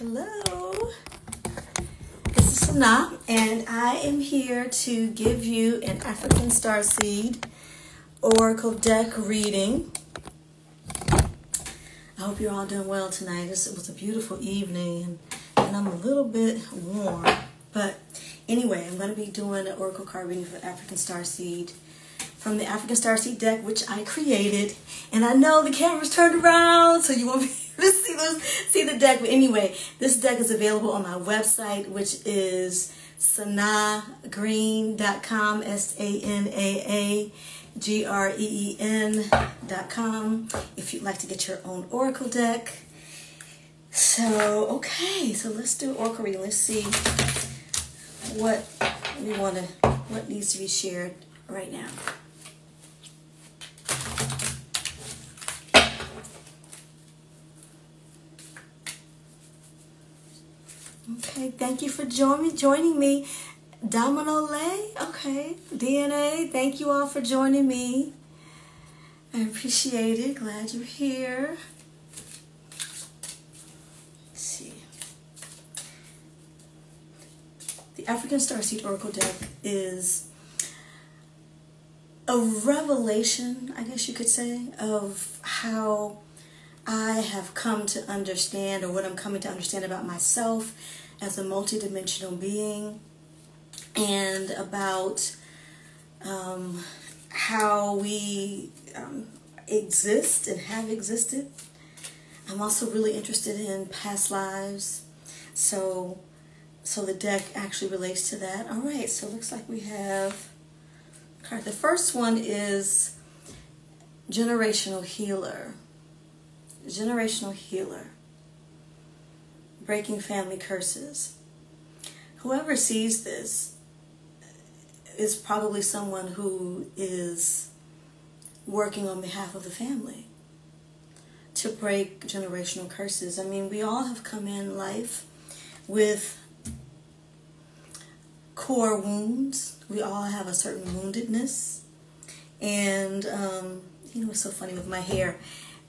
Hello, this is Sana, and I am here to give you an African Starseed Oracle Deck reading. I hope you're all doing well tonight. It was a beautiful evening, and I'm a little bit warm. But anyway, I'm going to be doing an Oracle card reading for African Starseed from the African Starseed deck, which I created. And I know the camera's turned around, so you won't be able to see the deck. But anyway, this deck is available on my website, which is sanagreen.com, SANAAGREEN.com, if you'd like to get your own Oracle deck. So, okay, so let's do Oracle reading. Let's see what needs to be shared right now. Okay, thank you for joining me. Domino Lay, okay. DNA, thank you all for joining me. I appreciate it. Glad you're here. Let's see. The African Starseed Oracle Deck is a revelation, I guess you could say, of how I have come to understand, or what I'm coming to understand about myself as a multidimensional being, and about how we exist and have existed. I'm also really interested in past lives, so the deck actually relates to that. All right, so it looks like we have a card. The first one is Generational Healer. Generational Healer. Breaking family curses. Whoever sees this is probably someone who is working on behalf of the family to break generational curses. I mean, we all have come in life with core wounds. We all have a certain woundedness. And, you know, it's so funny with my hair.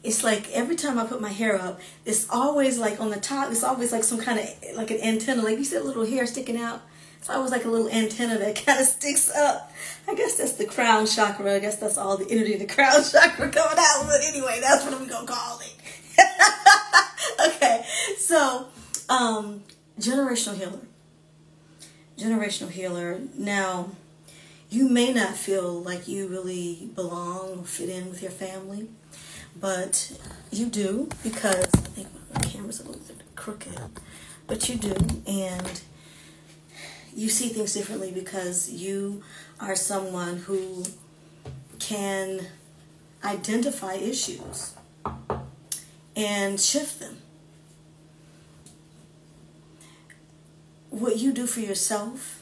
It's like every time I put my hair up, it's always like on the top, it's always like some kind of, like an antenna. Like you see a little hair sticking out? It's always like a little antenna that kind of sticks up. I guess that's the crown chakra. I guess that's all the energy of the crown chakra coming out. But anyway, that's what we're going to call it. Okay, so Generational Healer. Generational Healer. Now, you may not feel like you really belong or fit in with your family, but you do, because I think my camera's a little bit crooked, but you do, and you see things differently because you are someone who can identify issues and shift them. What you do for yourself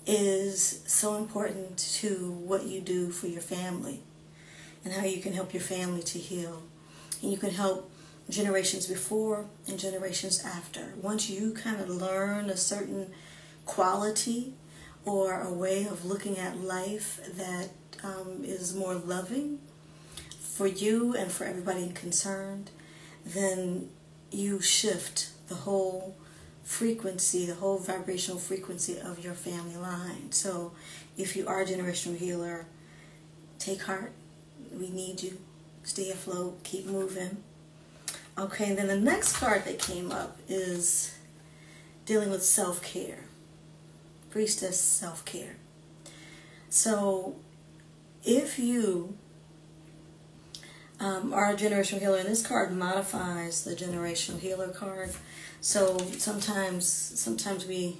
is so important to what you do for your family, and how you can help your family to heal. And you can help generations before and generations after. Once you kind of learn a certain quality or a way of looking at life that is more loving for you and for everybody concerned, then you shift the whole frequency, the whole vibrational frequency of your family line. So if you are a generational healer, take heart. We need you. Stay afloat. Keep moving. Okay, and then the next card that came up is dealing with self-care. Priestess self-care. So if you are a generational healer, and this card modifies the generational healer card. So sometimes we,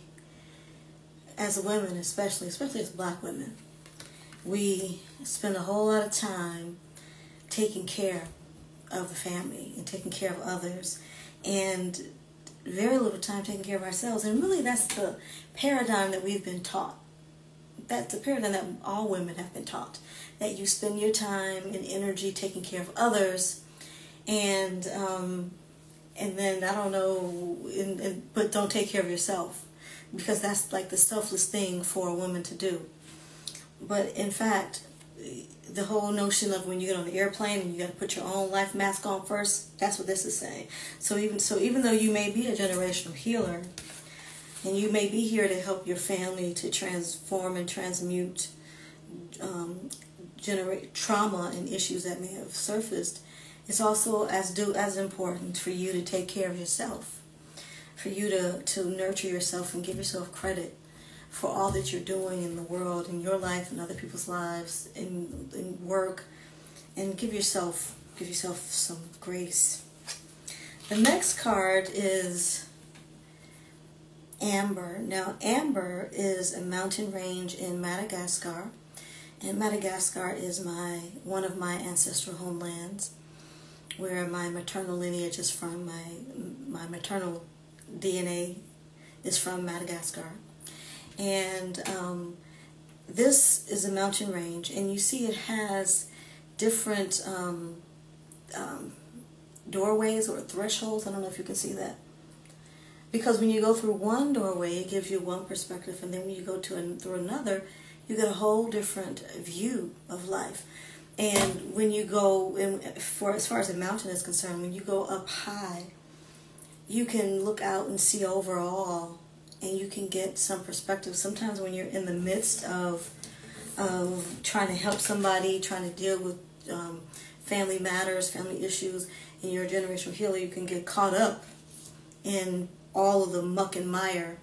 as women, especially as black women, we spend a whole lot of time taking care of the family and taking care of others, and very little time taking care of ourselves. And really, that's the paradigm that we've been taught. That's the paradigm that all women have been taught, that you spend your time and energy taking care of others, and then, I don't know, but don't take care of yourself, because that's like the selfless thing for a woman to do. But in fact, the whole notion of when you get on the airplane and you got to put your own life mask on first, that's what this is saying. So even though you may be a generational healer, and you may be here to help your family to transform and transmute generate trauma and issues that may have surfaced, it's also as important for you to take care of yourself, for you to nurture yourself and give yourself credit for all that you're doing in the world, in your life, and other people's lives, in work, and give yourself some grace. The next card is Amber. Now, Amber is a mountain range in Madagascar, and Madagascar is one of my ancestral homelands, where my maternal lineage is from. My maternal DNA is from Madagascar. And this is a mountain range, and you see it has different doorways or thresholds. I don't know if you can see that. Because when you go through one doorway, it gives you one perspective, and then when you go through another, you get a whole different view of life. And when you go, as far as the mountain is concerned, when you go up high, you can look out and see overall, and you can get some perspective. Sometimes when you're in the midst of trying to help somebody, trying to deal with family matters, family issues, and you're a generational healer, you can get caught up in all of the muck and mire.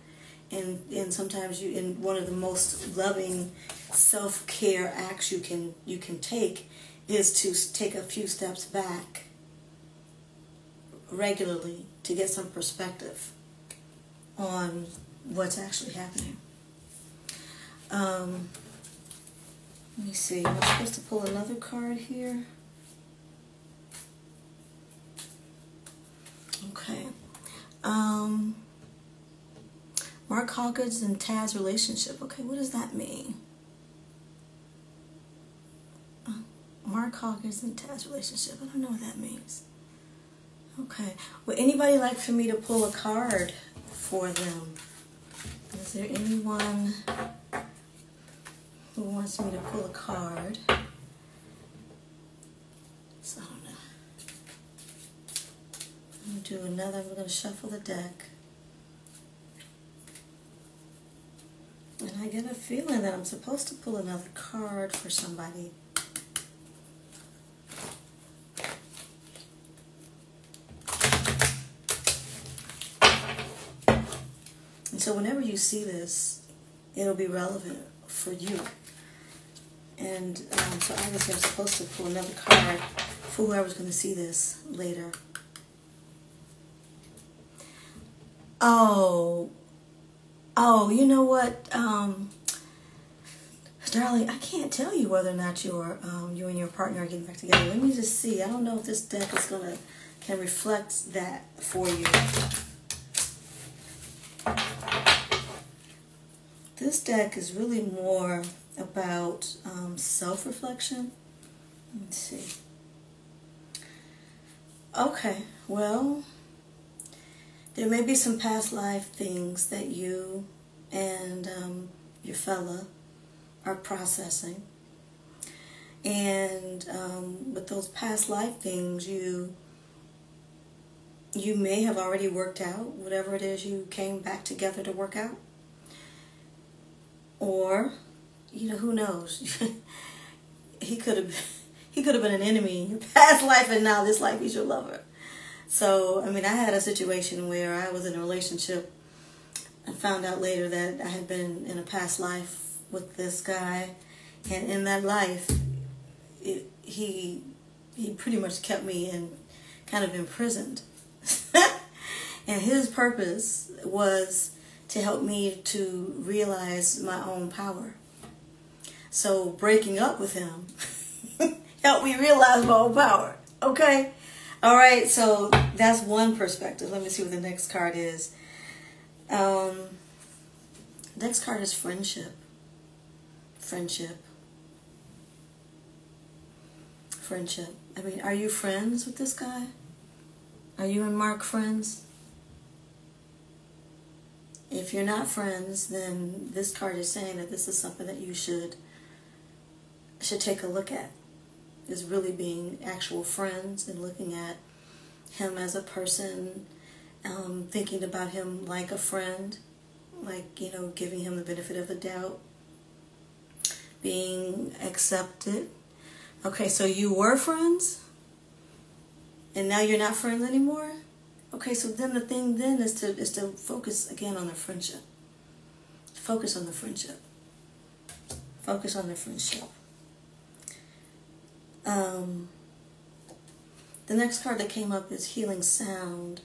And sometimes in one of the most loving self-care acts you can take is to take a few steps back regularly to get some perspective on what's actually happening. Let me see. Am I supposed to pull another card here? Okay. Mark Hawkins and Taz's relationship. Okay, what does that mean? Mark Hawkins and Taz's relationship. I don't know what that means. Okay. Would anybody like for me to pull a card for them? Is there anyone who wants me to pull a card? So I don't know. I'm going to do another. We're going to shuffle the deck. And I get a feeling that I'm supposed to pull another card for somebody. And so whenever you see this, it'll be relevant for you. And so obviously I'm supposed to pull another card for whoever's going to see this later. Oh, you know what, darling, I can't tell you whether or not you and your partner are getting back together. Let me just see. I don't know if this deck is can reflect that for you. This deck is really more about self-reflection. Let's see. Okay, well, there may be some past life things that you and your fella are processing. And with those past life things, you may have already worked out whatever it is you came back together to work out. Or, you know, who knows? he could have been an enemy in your past life, and now this life he's your lover. So, I mean, I had a situation where I was in a relationship. I found out later that I had been in a past life with this guy, and in that life, he pretty much kept me kind of imprisoned. And his purpose was to help me to realize my own power. So breaking up with him helped me realize my own power. Okay? All right, so that's one perspective. Let me see what the next card is. Next card is friendship. Friendship. Friendship. I mean, are you friends with this guy? Are you and Mark friends? If you're not friends, then this card is saying that this is something that you should should take a look at is really being actual friends and looking at him as a person, thinking about him like a friend, like, you know, giving him the benefit of the doubt, being accepted. Okay, so you were friends and now you're not friends anymore. Okay, so then the thing then is to focus again on the friendship. Focus on the friendship. Focus on the friendship. The next card that came up is Healing Sound.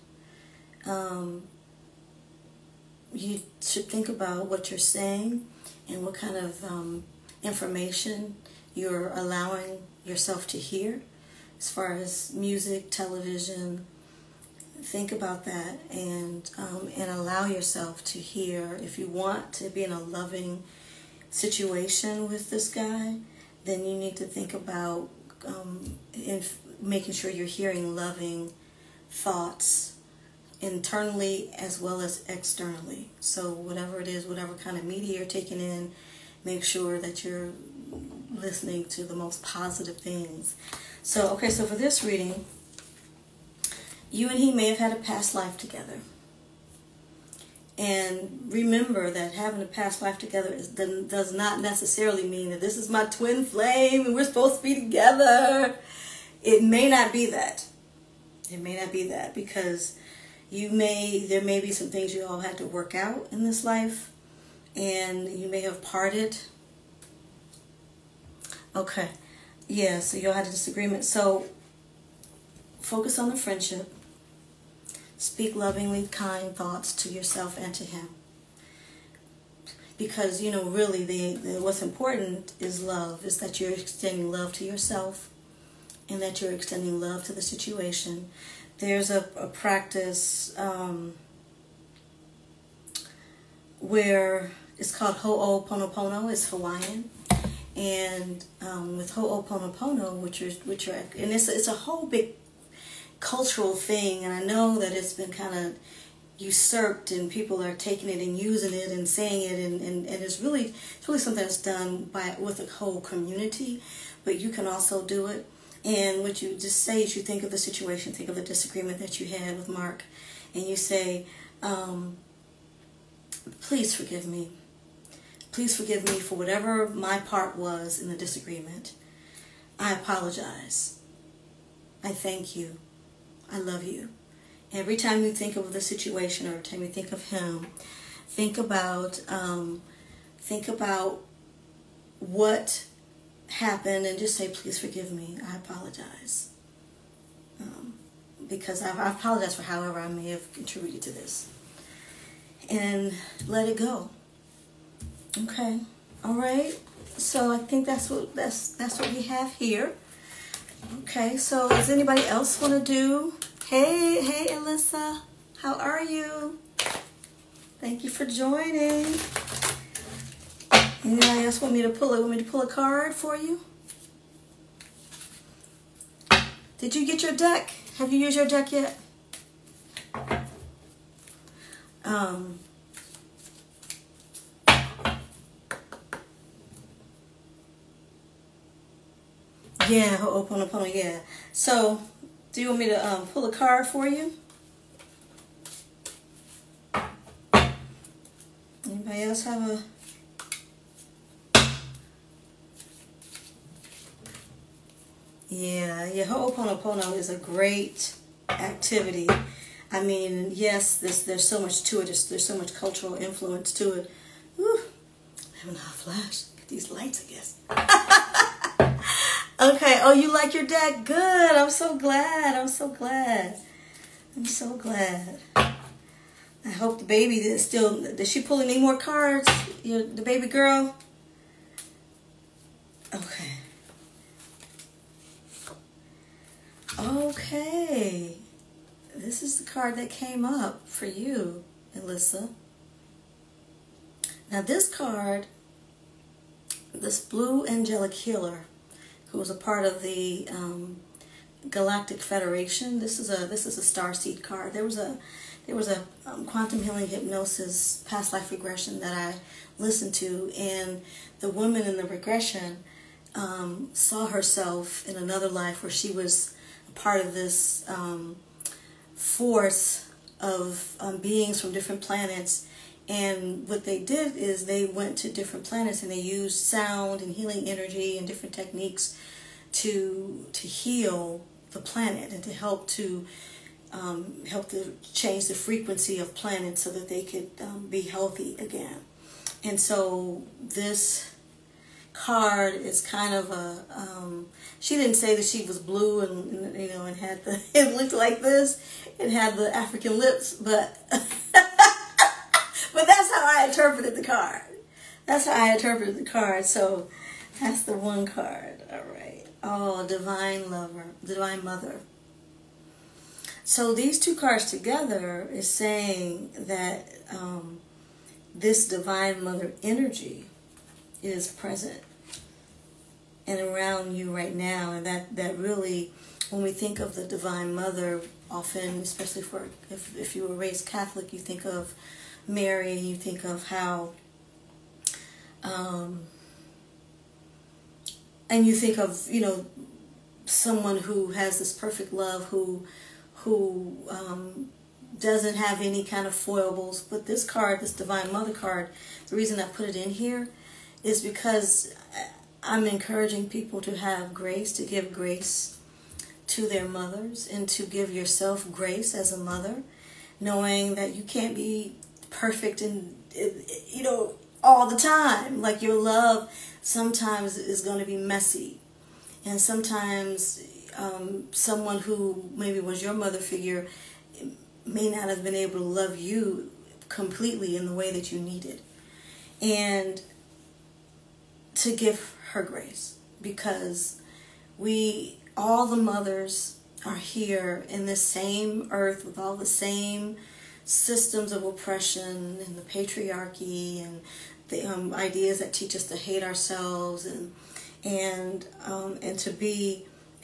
You should think about what you're saying and what kind of information you're allowing yourself to hear as far as music, television. Think about that and allow yourself to hear. If you want to be in a loving situation with this guy, then you need to think about making sure you're hearing loving thoughts internally as well as externally. So whatever it is, whatever kind of media you're taking in, make sure that you're listening to the most positive things. So, okay, so for this reading, you and he may have had a past life together. And remember that having a past life together does not necessarily mean that this is my twin flame and we're supposed to be together. It may not be that. It may not be that, because there may be some things you all had to work out in this life, and you may have parted. Okay. Yeah, so you all had a disagreement. So focus on the friendship. Speak lovingly, kind thoughts to yourself and to him. Because, you know, really what's important is love, is that you're extending love to yourself and that you're extending love to the situation. There's a practice where it's called Ho'oponopono. It's Hawaiian. And with Ho'oponopono, which are and it's a whole big cultural thing, and I know that it's been kind of usurped and people are taking it and using it and saying it, and it's really something that's done with a whole community, but you can also do it. And what you just say is you think of the situation, think of the disagreement that you had with Mark, and you say, please forgive me. Please forgive me for whatever my part was in the disagreement. I apologize. I thank you. I love you. Every time you think of the situation, or every time you think of him, think about what happened, and just say, please forgive me. I apologize. Because I apologize for however I may have contributed to this. And let it go. Okay. All right. So I think that's what we have here. Okay, so does anybody else want to do? Hey, Alyssa, how are you? Thank you for joining. Anybody else want me to pull a card for you? Did you get your deck? Have you used your deck yet? Yeah, Ho'oponopono, yeah. So, do you want me to pull a card for you? Anybody else have a... Yeah, Ho'oponopono is a great activity. I mean, yes, there's so much to it. There's so much cultural influence to it. Whew, I'm having a hot flash. Get these lights, I guess. Okay, oh, you like your deck? Good. I'm so glad. I'm so glad. I'm so glad. I hope the baby is still... Does she pull any more cards? The baby girl? Okay. Okay. This is the card that came up for you, Alyssa. Now this card, this Blue Angelic Healer, who was a part of the Galactic Federation. This is a starseed card. There was a quantum healing hypnosis past life regression that I listened to, and the woman in the regression saw herself in another life where she was a part of this force of beings from different planets. And what they did is they went to different planets and they used sound and healing energy and different techniques to heal the planet and to help to change the frequency of planets so that they could be healthy again. And so this card is kind of a she didn't say that she was blue and you know, and had the it looked like this and had the African lips, but but that's how I interpreted the card. That's how I interpreted the card. So that's the one card. All right. Oh, Divine Lover, Divine Mother. So these two cards together is saying that this Divine Mother energy is present and around you right now. And that really, when we think of the Divine Mother, often, especially for if you were raised Catholic, you think of Mary, and you think of how, and you think of, you know, someone who has this perfect love, who doesn't have any kind of foibles. But this card, this Divine Mother card, the reason I put it in here is because I'm encouraging people to have grace, to give grace to their mothers, and to give yourself grace as a mother, knowing that you can't be perfect and, you know, all the time. Like, your love sometimes is going to be messy, and sometimes someone who maybe was your mother figure may not have been able to love you completely in the way that you needed. And to give her grace, because all the mothers are here in this same earth with all the same systems of oppression and the patriarchy and the ideas that teach us to hate ourselves and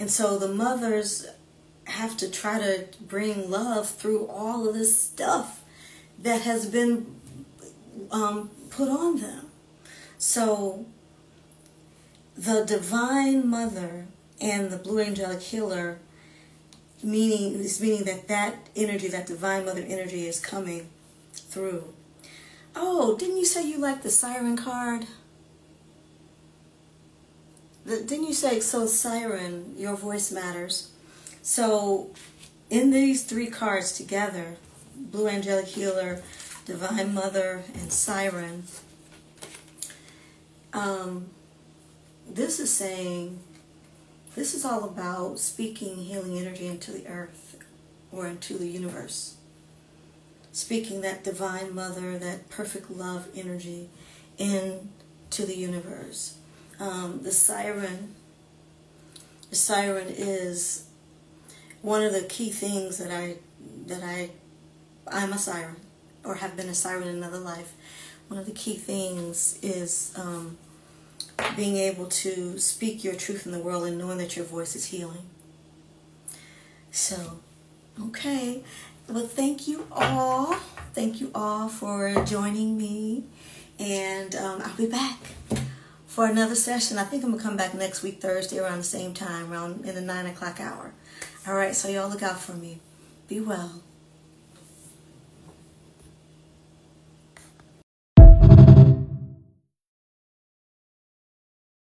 so the mothers have to try to bring love through all of this stuff that has been put on them. So the Divine Mother and the Blue Angelic Healer meaning that energy, that Divine Mother energy, is coming through. Oh, didn't you say you liked the Siren card? Didn't you say, so Siren, your voice matters? So in these three cards together, Blue Angelic Healer, Divine Mother, and Siren, this is saying, this is all about speaking healing energy into the earth or into the universe. Speaking that Divine Mother, that perfect love energy into the universe. The siren is one of the key things that I'm a siren, or have been a siren in another life. One of the key things is being able to speak your truth in the world and knowing that your voice is healing. So, okay. Well, thank you all. Thank you all for joining me. And I'll be back for another session. I think I'm going to come back next week, Thursday, around the same time, around in the 9 o'clock hour. All right, so y'all look out for me. Be well.